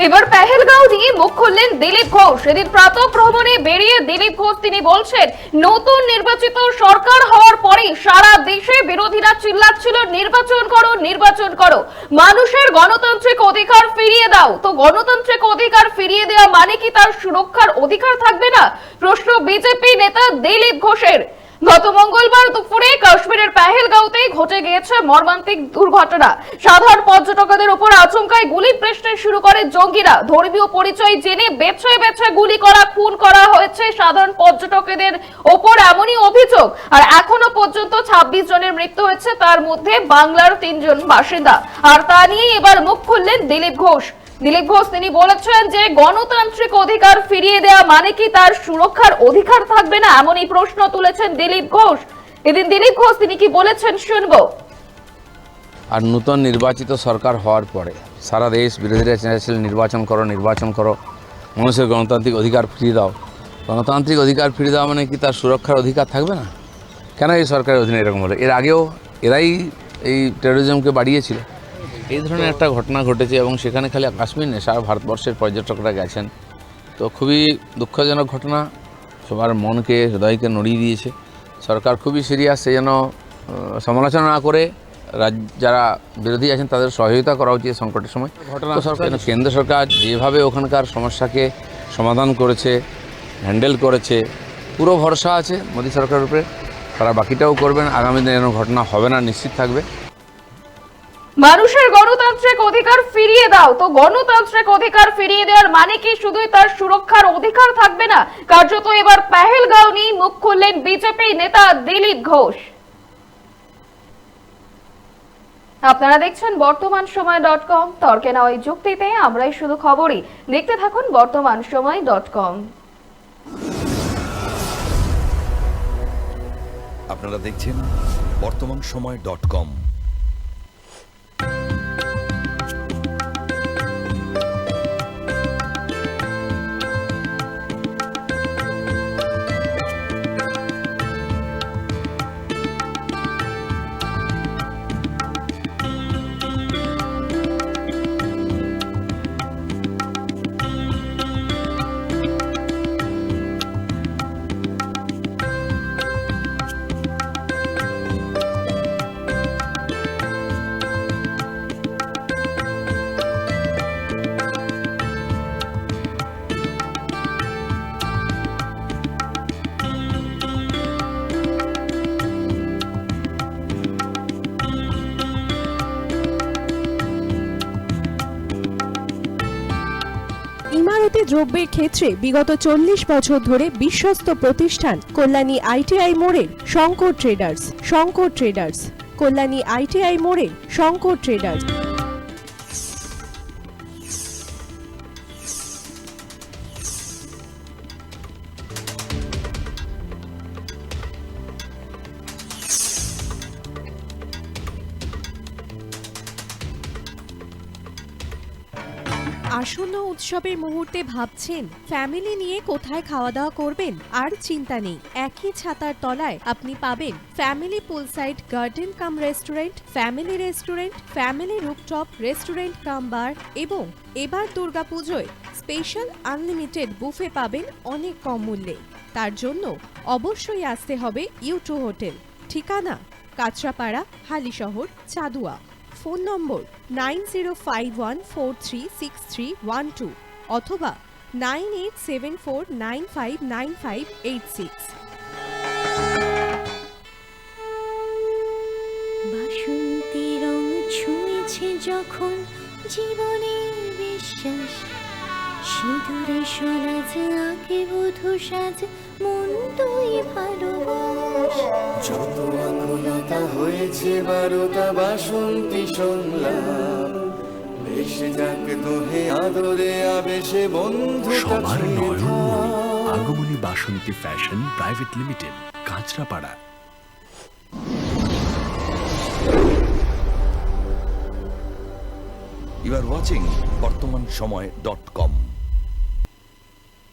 এবার পেহেলগাঁও নিয়ে মুখ খুললেন দিলীপ ঘোষ। সেদিন প্রাতঃ ভ্রমণে বেরিয়ে দিলীপ ঘোষ তিনি বলছেন, নতুন নির্বাচিত সরকার হওয়ার পরে সারা দেশে বিরোধীরা চিল্লাচ্ছিল নির্বাচন করো, নির্বাচন করো, মানুষের গণতান্ত্রিক অধিকার ফিরিয়ে দাও। তো গণতান্ত্রিক অধিকার ফিরিয়ে দেওয়া মানে কি তার সুরক্ষার অধিকার থাকবে না? প্রশ্ন বিজেপি নেতা দিলীপ ঘোষের। গত মঙ্গলবার দুপুরে কাশ্মীরের পেহেলগাঁওতে ঘটে গিয়েছে মর্মান্তিক দুর্ঘটনা। সাধারণ পর্যটকদের উপর আচমকায় গুলি বৃষ্টি শুরু করে জঙ্গিরা। ধর্মীয় পরিচয় জেনে বেছে বেছে গুলি করা, খুন করা হয়েছে সাধারণ পর্যটকদের ওপর, এমনই অভিযোগ। আর এখনো পর্যন্ত 26 জনের মৃত্যু হয়েছে, তার মধ্যে বাংলার 3 জন বাসিন্দা। আর তা নিয়ে এবার মুখ খুললেন দিলীপ ঘোষ। দিলীপ ঘোষ তিনি বলেছেন যে গণতান্ত্রিক অধিকার ফিরিয়ে দেওয়া মানে কি তার সুরক্ষার অধিকার থাকবে না, এমনই প্রশ্ন তুলেছেন দিলীপ ঘোষ। এদিন দিলীপ ঘোষ তিনি কি বলেছেন শুনবো। আর নতুন নির্বাচিত সরকার হওয়ার পরে সারা দেশ বিরোধীরা চেয়েছিলেন নির্বাচন করো, নির্বাচন করো, মানুষের গণতান্ত্রিক অধিকার ফিরিয়ে দাও। গণতান্ত্রিক অধিকার ফিরিয়ে দেওয়া মানে কি তার সুরক্ষার অধিকার থাকবে না? কেন এই সরকারের অধীনে এরকম হলো? এর আগেও এরাই এই টেরোরিজমকে বাড়িয়েছিল। এই ধরনের একটা ঘটনা ঘটেছে এবং সেখানে খালি কাশ্মীর নেই, সারা ভারতবর্ষের পর্যটকরা গেছেন। তো খুবই দুঃখজনক ঘটনা, সবার মনকে হৃদয়কে নড়িয়ে দিয়েছে। সরকার খুবই সিরিয়াস, সেই জন্য সমালোচনা না করে যারা বিরোধী আছেন তাদের সহযোগিতা করা উচিত সংকটের সময়। ঘটনা সরকার, কেন্দ্র সরকার যেভাবে ওখানকার সমস্যাকে সমাধান করেছে, হ্যান্ডেল করেছে, পুরো ভরসা আছে মোদী সরকারের উপরে। তারা বাকিটাও করবেন, আগামী দিনে এরকম ঘটনা হবে না, নিশ্চিত থাকবে। মানুষের গণতান্ত্রিক অধিকার ফিরিয়ে দাও। তো গণতান্ত্রিক অধিকার ফিরিয়ে দেওয়ার মানে কি শুধুই তার সুরক্ষার অধিকার থাকবে না? কার্যত এবার পেহেলগাঁও নিয়ে মুখ খুললেন বিজেপি নেতা দিলীপ ঘোষ। আপনারা দেখছেন বর্তমানসময়.com। তর্কে নয় যুক্তিতে আমরাই শুধু খবরই। দেখতে থাকুন বর্তমানসময়.com। আপনারা দেখছেন বর্তমানসময়.com। ইমারতি দ্রব্যের ক্ষেত্রে বিগত 40 বছর ধরে বিশ্বস্ত প্রতিষ্ঠান কল্যাণী আইটিআই মোড়ের Shankar traders. Shankar traders, Kalyani ITI মোড়ের শঙ্কর ট্রেডার্স। আসন্ন উৎসবের মুহূর্তে ভাবছেন ফ্যামিলি নিয়ে কোথায় খাওয়া দাওয়া করবেন? আর চিন্তা নেই, একই ছাতার তলায় আপনি পাবেন family poolside garden cum restaurant, family rooftop restaurant cum bar এবং এবার দুর্গাপুজোয় স্পেশাল আনলিমিটেড বুফে পাবেন অনেক কম মূল্যে। তার জন্য অবশ্যই আসতে হবে ইউ2 হোটেল। ঠিকানা কাঁচরাপাড়া, হালিশহর, চাদুয়া। ফোন নম্বর 9051436312 অথবা 9874959586। বাসন্তী রং ছুঁয়েছে যখন জীবনের বিশ্বাস, সিঁদুরে সরাজ আঁকে বধূ সাজ, মন তুই ভালোবাস। যত আকুলতা হয়েছে বারোটা বাসন্তী সংলাপ, ভেসে যাক দোহে আদরে আবেশে বন্ধু। সবার Nayanmoni Agomoni Basanti fashion private limited, Kanchrapara. You are watching বর্তমানসময়.com।